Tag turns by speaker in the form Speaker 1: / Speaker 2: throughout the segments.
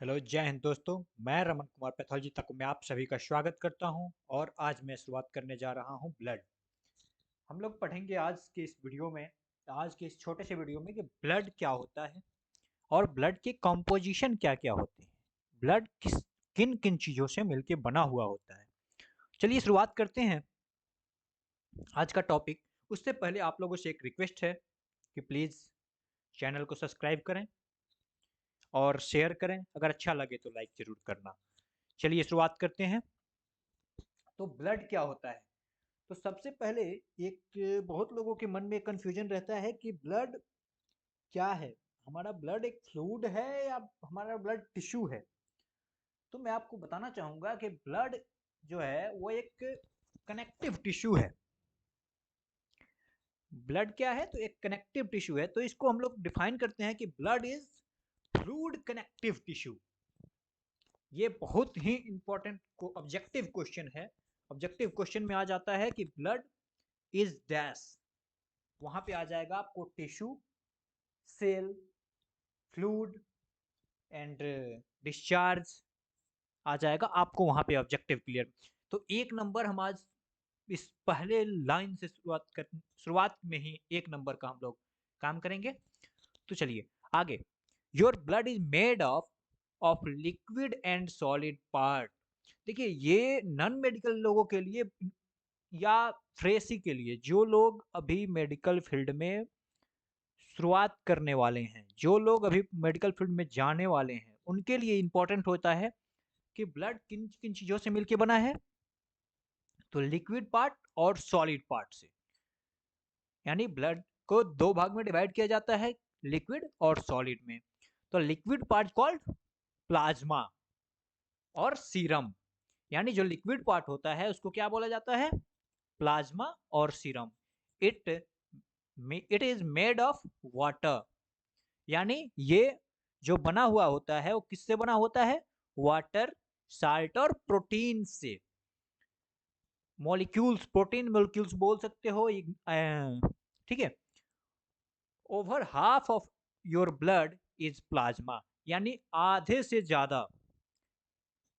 Speaker 1: Hello जय हिंद दोस्तों। मैं रमन कुमार पैथोलॉजी तक में आप सभी का स्वागत करता हूं और आज मैं शुरुआत करने जा रहा हूं ब्लड। हम लोग पढ़ेंगे आज के इस छोटे से वीडियो में कि ब्लड क्या होता है और ब्लड के कंपोजिशन क्या क्या होते हैं। ब्लड किन किन चीज़ों से मिलके बना हुआ होता है। चलिए शुरुआत करते हैं आज का टॉपिक। उससे पहले आप लोगों से एक रिक्वेस्ट है कि प्लीज़ चैनल को सब्सक्राइब करें और शेयर करें, अगर अच्छा लगे तो लाइक ज़रूर करना। चलिए शुरुआत करते हैं। तो ब्लड क्या होता है? तो सबसे पहले एक बहुत लोगों के मन में कंफ्यूजन रहता है कि ब्लड क्या है। हमारा ब्लड एक फ्लूइड है या हमारा ब्लड टिश्यू है? तो मैं आपको बताना चाहूंगा कि ब्लड जो है वो एक कनेक्टिव टिश्यू है। ब्लड क्या है? तो एक कनेक्टिव टिश्यू है। तो इसको हम लोग डिफाइन करते हैं कि blood is fluid connective tissue. ये बहुत ही इंपॉर्टेंट को ऑब्जेक्टिव क्वेश्चन है। ऑब्जेक्टिव क्वेश्चन में आ जाता है कि ब्लड इज डैश, वहां पे आ जाएगा आपको tissue, cell, fluid and discharge आ जाएगा आपको वहां पे ऑब्जेक्टिव क्लियर। तो एक नंबर हम आज इस पहले लाइन से शुरुआत में ही एक नंबर का हम लोग काम करेंगे। तो चलिए आगे। Your blood is made of liquid and solid part. देखिए ये नॉन मेडिकल लोगों के लिए या फ्रेश ही के लिए, जो लोग अभी मेडिकल फील्ड में शुरुआत करने वाले हैं, जो लोग अभी मेडिकल फील्ड में जाने वाले हैं, उनके लिए इंपॉर्टेंट होता है कि ब्लड किन किन चीजों से मिलके बना है। तो लिक्विड पार्ट और सॉलिड पार्ट से, यानी ब्लड को दो भाग में डिवाइड किया जाता है, लिक्विड और सॉलिड में। तो लिक्विड पार्ट कॉल्ड प्लाज्मा और सीरम। यानी जो लिक्विड पार्ट होता है उसको क्या बोला जाता है? प्लाज्मा और serum. It it is made of water. यानी ये जो बना हुआ होता है वो किससे बना होता है? वाटर, साल्ट और प्रोटीन से। मॉलिक्यूल्स, प्रोटीन मॉलिक्यूल्स बोल सकते हो, ठीक है। Over half of your blood is plasma, यानी आधे से ज्यादा।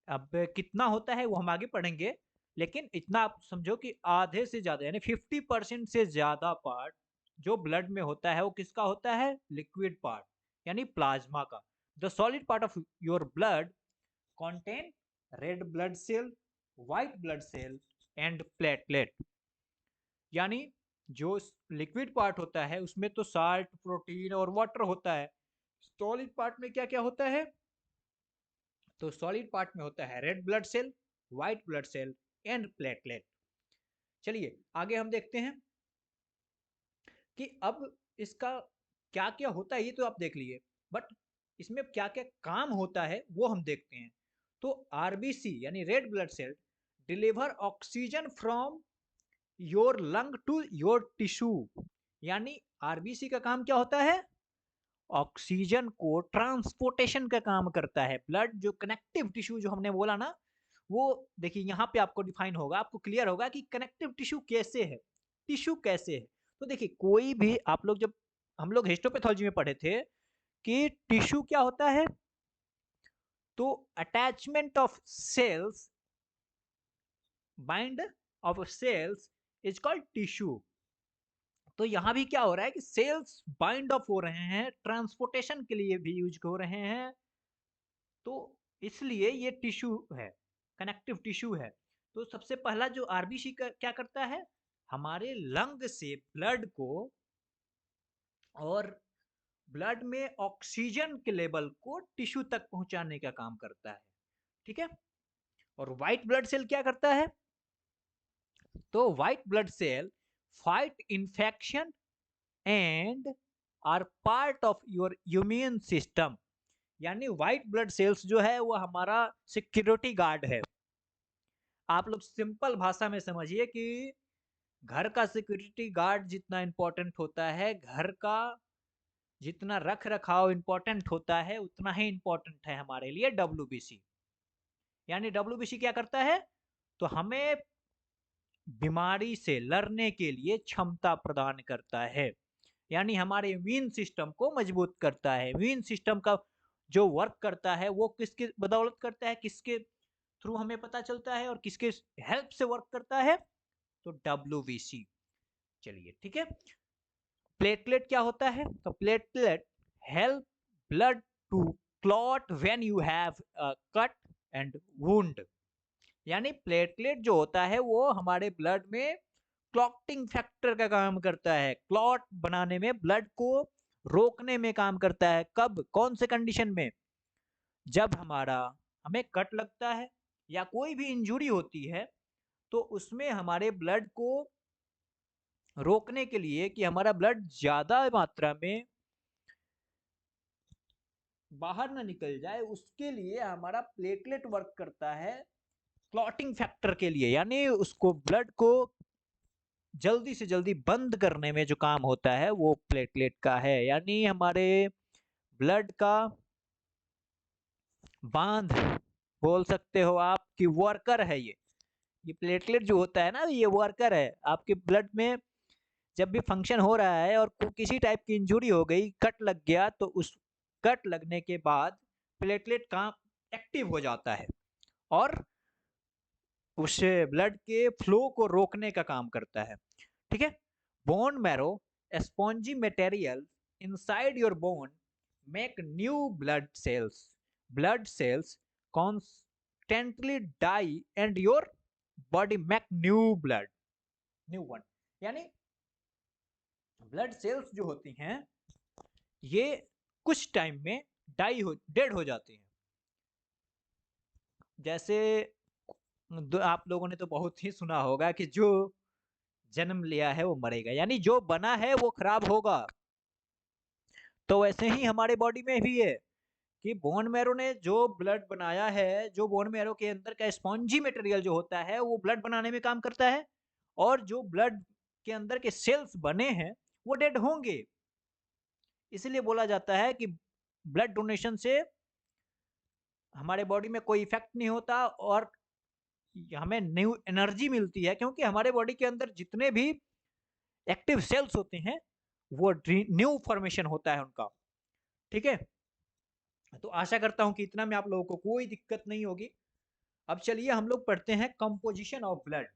Speaker 1: अब कितना होता है वो हम आगे पढ़ेंगे, लेकिन इतना आप समझो कि आधे से ज्यादा यानी 50% से ज्यादा पार्ट जो ब्लड में होता है वो किसका होता है? लिक्विड पार्ट, यानी प्लाज्मा का। The solid part of your blood contain red blood cell, white blood cell and platelet। यानी जो लिक्विड पार्ट होता है उसमें तो साल्ट, प्रोटीन और वाटर होता है। सॉलिड पार्ट में क्या क्या होता है? तो सॉलिड पार्ट में होता है red blood cell, white blood cell and platelet. चलिए आगे हम देखते हैं कि अब इसका क्या क्या होता है। ये तो आप देख लिए, बट इसमें क्या क्या काम होता है वो हम देखते हैं। तो आरबीसी यानी red blood cell deliver oxygen from your lung to your tissue. यानी आरबीसी का काम क्या होता है? ऑक्सीजन को ट्रांसपोर्टेशन का काम करता है। ब्लड जो कनेक्टिव टिश्यू जो हमने बोला ना, वो देखिए यहाँ पे आपको डिफाइन होगा, आपको क्लियर होगा कि कनेक्टिव टिश्यू कैसे है, टिश्यू कैसे है। तो देखिए कोई भी आप लोग, जब हम लोग हिस्टोपैथोलॉजी में पढ़े थे कि टिश्यू क्या होता है, तो attachment of cells, bind of cells is called tissue. तो यहां भी क्या हो रहा है कि सेल्स बाइंड ऑफ हो रहे हैं, ट्रांसपोर्टेशन के लिए भी यूज हो रहे हैं। तो इसलिए ये टिश्यू है, कनेक्टिव टिश्यू है। तो सबसे पहला जो आरबीसी का क्या करता है, हमारे लंग से ब्लड को और ब्लड में ऑक्सीजन के लेवल को टिश्यू तक पहुंचाने का काम करता है। ठीक है। और व्हाइट ब्लड सेल क्या करता है? तो white blood cell fight infection and are part of your immune system. यानी व्हाइट ब्लड सेल्स जो है वो हमारा सिक्योरिटी गार्ड है। आप लोग सिंपल भाषा में समझिए कि घर का सिक्योरिटी गार्ड जितना इंपॉर्टेंट होता है, घर का जितना रख रखाव इंपॉर्टेंट होता है, उतना ही इंपॉर्टेंट है हमारे लिए डब्ल्यूबीसी। यानी डब्ल्यूबीसी क्या करता है? तो हमें बीमारी से लड़ने के लिए क्षमता प्रदान करता है, यानी हमारे इम्यून सिस्टम को मजबूत करता है। इम्यून सिस्टम का जो वर्क करता है वो किसके बदौलत करता है, किसके थ्रू हमें पता चलता है और किसके हेल्प से वर्क करता है, तो WBC। चलिए ठीक है। प्लेटलेट क्या होता है, तो platelet help blood to clot when you have cut and wound. यानी प्लेटलेट जो होता है वो हमारे ब्लड में क्लॉटिंग फैक्टर का काम करता है, क्लॉट बनाने में, ब्लड को रोकने में काम करता है। कब, कौन से कंडीशन में, जब हमें कट लगता है या कोई भी इंजुरी होती है, तो उसमें हमारे ब्लड को रोकने के लिए कि हमारा ब्लड ज्यादा मात्रा में बाहर ना निकल जाए, उसके लिए हमारा प्लेटलेट वर्क करता है क्लॉटिंग फैक्टर के लिए। यानी उसको ब्लड को जल्दी से जल्दी बंद करने में जो काम होता है वो प्लेटलेट का है। यानी हमारे ब्लड का बांध बोल सकते हो आप कि वर्कर है ये प्लेटलेट जो होता है ना, ये वर्कर है आपके ब्लड में। जब भी फंक्शन हो रहा है और किसी टाइप की इंजुरी हो गई, कट लग गया, तो उस कट लगने के बाद प्लेटलेट काम एक्टिव हो जाता है और उस ब्लड के फ्लो को रोकने का काम करता है। ठीक है। Bone marrow, spongy material inside your bone make new blood cells constantly die and your body make new one. यानी ब्लड सेल्स जो होती हैं ये कुछ टाइम में डेड हो जाती हैं। जैसे आप लोगों ने तो बहुत ही सुना होगा कि जो जन्म लिया है वो मरेगा, यानी जो बना है वो खराब होगा। तो वैसे ही हमारे बॉडी में भी है कि बोन मैरो ने जो ब्लड बनाया है, जो बोन मैरो के अंदर का स्पॉन्जी मटेरियल जो होता है वो ब्लड बनाने में काम करता है, और जो ब्लड के अंदर के सेल्स बने हैं वो डेड होंगे। इसलिए बोला जाता है कि ब्लड डोनेशन से हमारे बॉडी में कोई इफेक्ट नहीं होता और हमें न्यू एनर्जी मिलती है, क्योंकि हमारे बॉडी के अंदर जितने भी एक्टिव सेल्स होते हैं वो न्यू फॉर्मेशन होता है उनका। ठीक है। तो आशा करता हूं कि इतना में आप लोगों को कोई दिक्कत नहीं होगी। अब चलिए हम लोग पढ़ते हैं कंपोजिशन ऑफ ब्लड,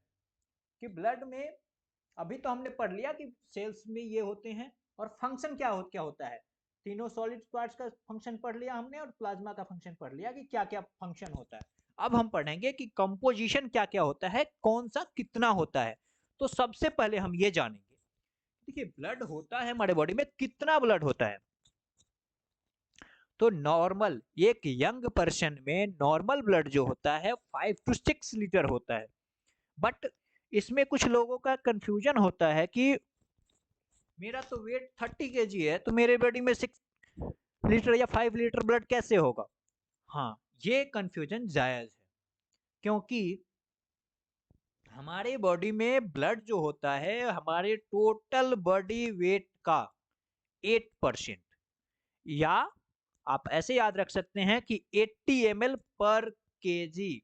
Speaker 1: कि ब्लड में अभी तो हमने पढ़ लिया कि सेल्स में ये होते हैं और फंक्शन क्या होता है। तीनों सॉलिड पार्ट्स का फंक्शन पढ़ लिया हमने और प्लाज्मा का फंक्शन पढ़ लिया कि क्या क्या फंक्शन होता है। अब हम पढ़ेंगे कि कंपोजिशन क्या क्या होता है, कौन सा कितना होता है। तो सबसे पहले हम ये जानेंगे, देखिए ब्लड होता है हमारे बॉडी में, कितना ब्लड होता है। तो नॉर्मल, एक यंग पर्सन में नॉर्मल ब्लड जो होता है 5 to 6 लीटर होता है। बट इसमें कुछ लोगों का कंफ्यूजन होता है कि मेरा तो वेट 30 kg है तो मेरे बॉडी में 6 लीटर या 5 लीटर ब्लड कैसे होगा। हाँ, ये कंफ्यूजन जायज है, क्योंकि हमारे बॉडी में ब्लड जो होता है हमारे टोटल बॉडी वेट का 8%, या आप ऐसे याद रख सकते हैं कि 80 ml पर kg।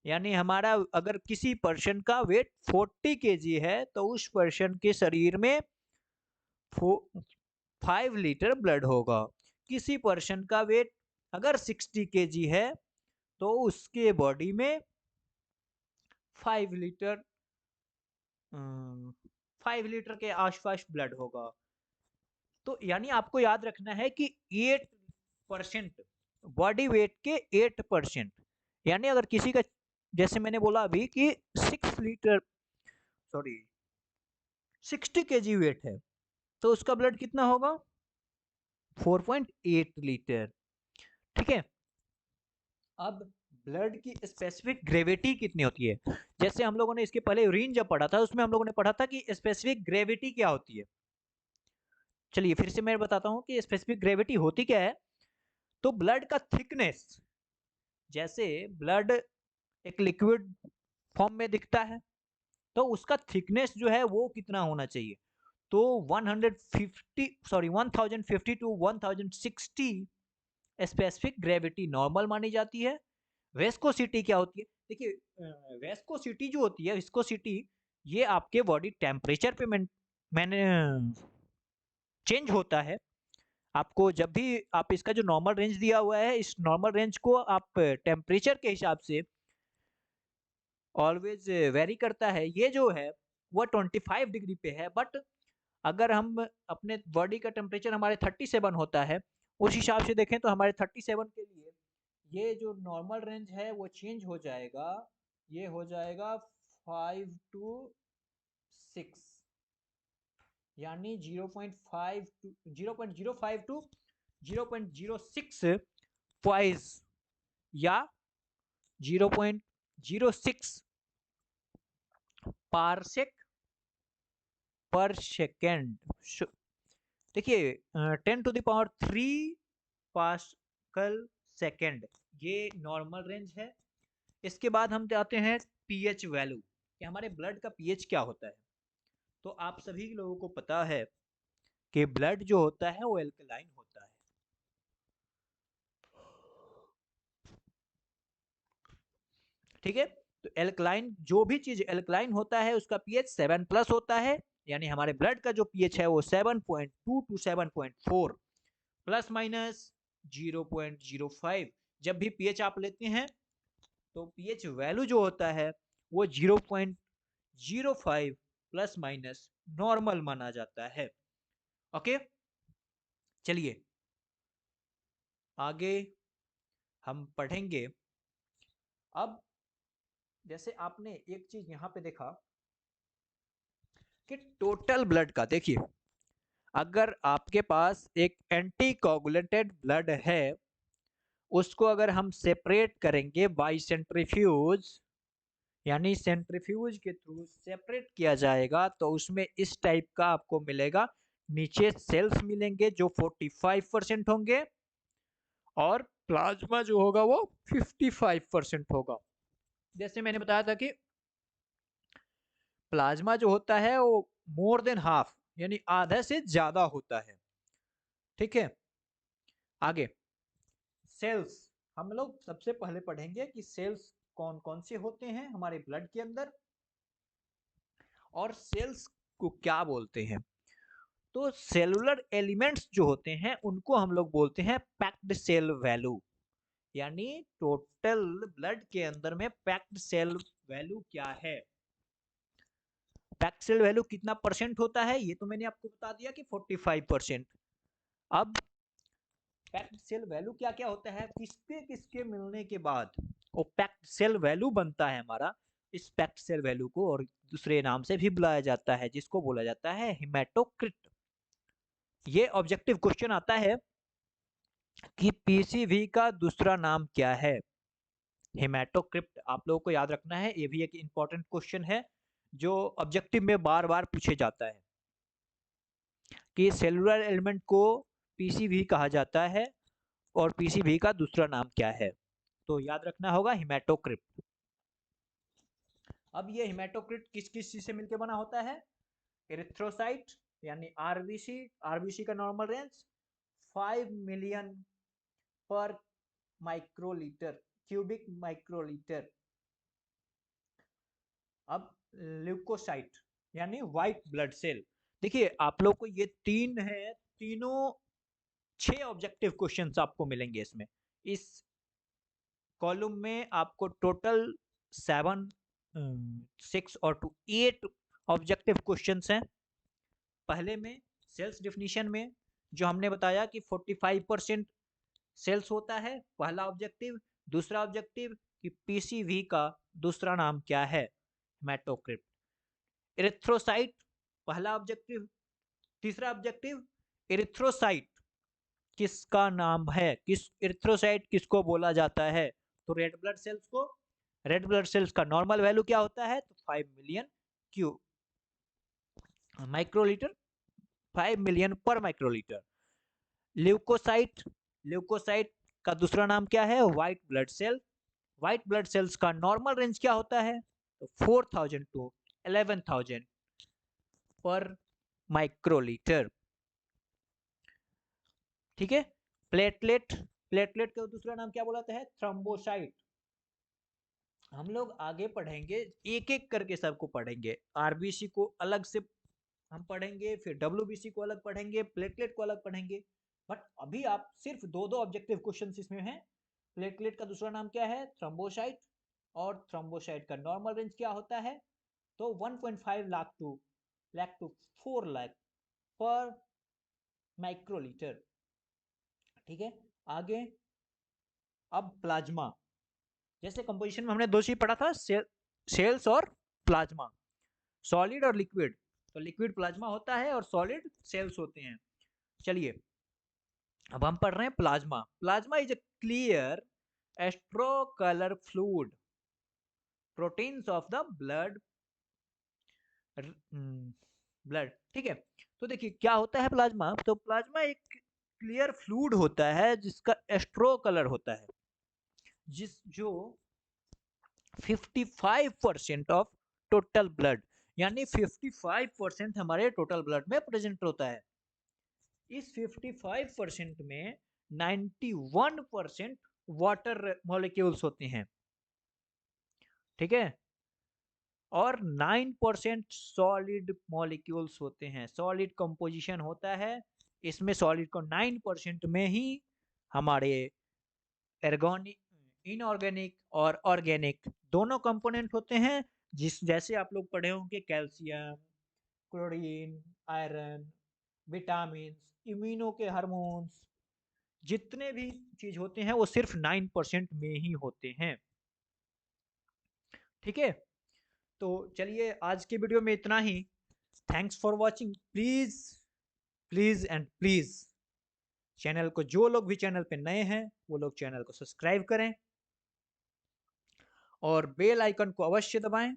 Speaker 1: यानी हमारा अगर किसी पर्सन का वेट 40 kg है तो उस पर्सन के शरीर में 5 लीटर ब्लड होगा। किसी पर्सन का वेट अगर 60 kg है तो उसके बॉडी में 5 लीटर 5 लीटर के आसपास ब्लड होगा। तो यानी आपको याद रखना है कि 8% बॉडी वेट के 8%, यानी अगर किसी का, जैसे मैंने बोला अभी कि 60 kg वेट है तो उसका ब्लड कितना होगा, 4.8 लीटर। ठीक है। अब ब्लड की स्पेसिफिक ग्रेविटी कितनी होती है, जैसे हम लोगों ने इसके पहले यूरिन जब पढ़ा था उसमें हम लोगों ने पढ़ा था कि स्पेसिफिक ग्रेविटी क्या होती है। चलिए फिर से मैं बताता हूं कि स्पेसिफिक ग्रेविटी होती क्या है। तो ब्लड का थिकनेस, जैसे ब्लड एक लिक्विड फॉर्म में दिखता है तो उसका थिकनेस जो है वो कितना होना चाहिए। तो 1050 टू 1060 स्पेसिफिक ग्रेविटी नॉर्मल मानी जाती है। वेस्कोसिटी क्या होती है, देखिए वेस्कोसिटी जो होती है, विस्कोसिटी, ये आपके बॉडी टेम्परेचर पे मैंने चेंज होता है। आपको जब भी आप इसका जो नॉर्मल रेंज दिया हुआ है, इस नॉर्मल रेंज को आप टेम्परेचर के हिसाब से ऑलवेज वेरी करता है। ये जो है वो 25 डिग्री पे है, बट अगर हम अपने बॉडी का टेम्परेचर हमारे 37 होता है, उस हिसाब से देखें तो हमारे 37 के लिए ये जो नॉर्मल रेंज है वो चेंज हो जाएगा। ये हो जाएगा 5 टू 6, यानी 0.5 टू 0.05 टू 0.06 पॉइज या 0.06 पारसेक पर सेकेंड। देखिए 10⁻³ पास्कल सेकेंड, ये नॉर्मल रेंज है। इसके बाद हम जाते हैं पीएच वैल्यू, कि हमारे ब्लड का पीएच क्या होता है। तो आप सभी लोगों को पता है कि ब्लड जो होता है वो एल्कलाइन होता है। ठीक है, तो एल्कलाइन, जो भी चीज एल्कलाइन होता है उसका पीएच 7+ होता है, यानी हमारे ब्लड का जो पीएच है वो 7.2 टू 7.4 प्लस माइनस 0.05। जब भी पीएच आप लेते हैं तो पीएच वैल्यू जो होता है वो 0.05 प्लस माइनस नॉर्मल माना जाता है। ओके, चलिए आगे हम पढ़ेंगे। अब जैसे आपने एक चीज यहाँ पे देखा कि टोटल ब्लड का, देखिए अगर आपके पास एक एंटी कोगुलेटेड ब्लड है, उसको अगर हम सेपरेट करेंगे बाय सेंट्रीफ्यूज, यानी सेंट्रीफ्यूज के थ्रू सेपरेट किया जाएगा, तो उसमें इस टाइप का आपको मिलेगा। नीचे सेल्स मिलेंगे जो 45% होंगे, और प्लाज्मा जो होगा वो 55% होगा। जैसे मैंने बताया था कि प्लाज्मा जो होता है वो मोर देन हाफ, यानी आधा से ज्यादा होता है। ठीक है, आगे सेल्स हम लोग सबसे पहले पढ़ेंगे कि सेल्स कौन कौन से होते हैं हमारे ब्लड के अंदर, और सेल्स को क्या बोलते हैं। तो सेलुलर एलिमेंट्स जो होते हैं उनको हम लोग बोलते हैं पैक्ड सेल वैल्यू, यानी टोटल ब्लड के अंदर में पैक्ड सेल वैल्यू क्या है। पैक्ड सेल वैल्यू कितना परसेंट होता है ये तो मैंने आपको बता दिया कि 45%। अब पैक्ड सेल वैल्यू क्या क्या होता है, किसके किसके मिलने के बाद वो पैक्ड सेल वैल्यू बनता है हमारा। इस पैक्ड सेल वैल्यू को और दूसरे नाम से भी बुलाया जाता है, जिसको बोला जाता है हिमेटोक्रिट। ये ऑब्जेक्टिव क्वेश्चन आता है कि पीसीवी का दूसरा नाम क्या है। हेमाटोक्रिप्ट आप लोगों को याद रखना है, ये भी एक इंपॉर्टेंट क्वेश्चन है जो ऑब्जेक्टिव में बार बार पूछे जाता है कि सेलुलर एलिमेंट को पीसीवी कहा जाता है और पीसीवी का दूसरा नाम क्या है। तो याद रखना होगा हेमाटोक्रिप्ट। अब ये हेमाटोक्रिट किस किस चीज से मिलकर बना होता है, एरिथ्रोसाइट यानी आरबीसी। आरबीसी का normal range 5 million per microlitre, cubic microlitre. अब ल्यूकोसाइट यानी व्हाइट ब्लड सेल। देखिए आप लोग को ये तीन है, तीनों 6 ऑब्जेक्टिव क्वेश्चंस आपको मिलेंगे इसमें। इस कॉलम में आपको टोटल 7 6 और 2 8 ऑब्जेक्टिव क्वेश्चंस हैं। पहले में सेल्स डेफिनेशन में जो हमने बताया कि 45% सेल्स होता है, पहला ऑब्जेक्टिव। दूसरा ऑब्जेक्टिव कि पीसीवी का दूसरा नाम क्या है, हेमाटोक्रिट। एरिथ्रोसाइट पहला ऑब्जेक्टिव। तीसरा ऑब्जेक्टिव एरिथ्रोसाइट किसका नाम है, किस एरिथ्रोसाइट किसको बोला जाता है। तो रेड ब्लड सेल्स को, रेड ब्लड सेल्स का नॉर्मल वैल्यू क्या होता है, तो 5 million cu microlitre, 5 million per microlitre. Leukocyte, leukocyte का दूसरा नाम क्या है, white blood cell. White blood cells का नॉर्मल रेंज क्या होता है, तो 4000 टू 11000 पर माइक्रोलीटर। ठीक है, प्लेटलेट, प्लेटलेट का दूसरा नाम क्या बोलाता है, थ्रोम्बोसाइट। हम लोग आगे पढ़ेंगे, एक एक करके सबको पढ़ेंगे। आरबीसी को अलग से हम पढ़ेंगे, फिर डब्ल्यूबीसी को अलग पढ़ेंगे, प्लेटलेट को अलग पढ़ेंगे। बट अभी आप सिर्फ दो दो ऑब्जेक्टिव क्वेश्चंस इसमें हैं। प्लेटलेट का दूसरा नाम क्या है? थ्रोम्बोसाइट। और थ्रोम्बोसाइट का नॉर्मल रेंज क्या होता है? तो 1.5 लाख टू 4 लाख पर माइक्रोलीटर। ठीक है, आगे अब प्लाज्मा। जैसे कंपोजिशन में हमने दो चीज पढ़ा था, सेल्स और प्लाज्मा, सॉलिड और लिक्विड। तो लिक्विड प्लाज्मा होता है और सॉलिड सेल्स होते हैं। चलिए अब हम पढ़ रहे हैं plasma. Plasma is a clear astro colour fluid proteins of the blood. ठीक है, तो देखिए क्या होता है प्लाज्मा। तो प्लाज्मा एक क्लियर फ्लूइड होता है जिसका एस्ट्रो कलर होता है, जो 55% ऑफ टोटल ब्लड, यानी 55% हमारे टोटल ब्लड में प्रेजेंट होता है। इस 55% में 91% वाटर मॉलिक्यूल्स होते हैं। ठीक है, और 9% सॉलिड मॉलिक्यूल्स होते हैं। सॉलिड कंपोजिशन होता है इसमें। सॉलिड को 9% में ही हमारे एर्गोनिक, इनऑर्गेनिक और ऑर्गेनिक दोनों कंपोनेंट होते हैं। जैसे आप लोग पढ़े होंगे calcium, chlorine, iron, vitamin, immuno के हार्मोन्स, जितने भी चीज होते हैं वो सिर्फ 9% में ही होते हैं। ठीक है, तो चलिए आज के वीडियो में इतना ही। Thanks for watching. Please please and please channel को, जो लोग भी चैनल पे नए हैं वो लोग चैनल को सब्सक्राइब करें और बेल आइकन को अवश्य दबाएं